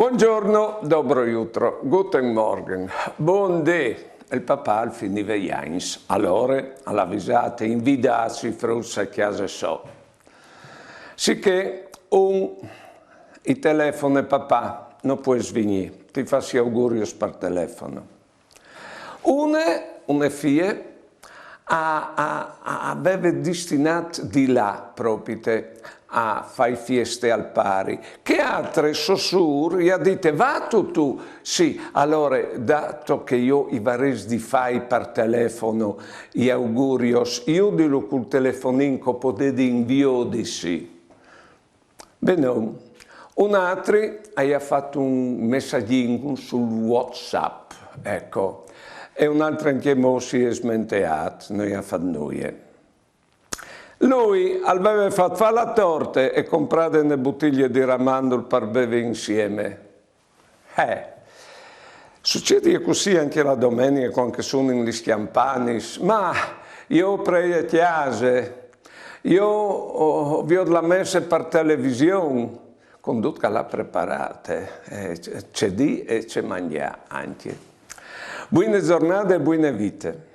Buongiorno, dobro jutro, guten Morgen, buondì. Il papà finiva Jains, allora all'avvisate invidarsi frussa a casa so. Sicché il telefono papà non puoi svenire, ti fassi auguri per telefono. Una figlia aveva destinato di là proprio a fare feste al pari, che altre Saussure gli ha detto va tu, sì, allora dato che io i varesi di fai per telefono gli auguri, io dico col telefoninco potete invio di sì. Bene, un altro ha fatto un messaggino sul WhatsApp, ecco, e un altro anche mo si è smenteato, noi ha fatto noi. Lui aveva fatto fare la torta e comprare una bottiglia di Ramandol per bere insieme. Succede così anche la domenica quando sono in schiampani, ma io prego a chiesa, io vedo la messa per televisione, con tutta la preparata, c'è di e c'è mangiare anche. Buone giornate e buone vite.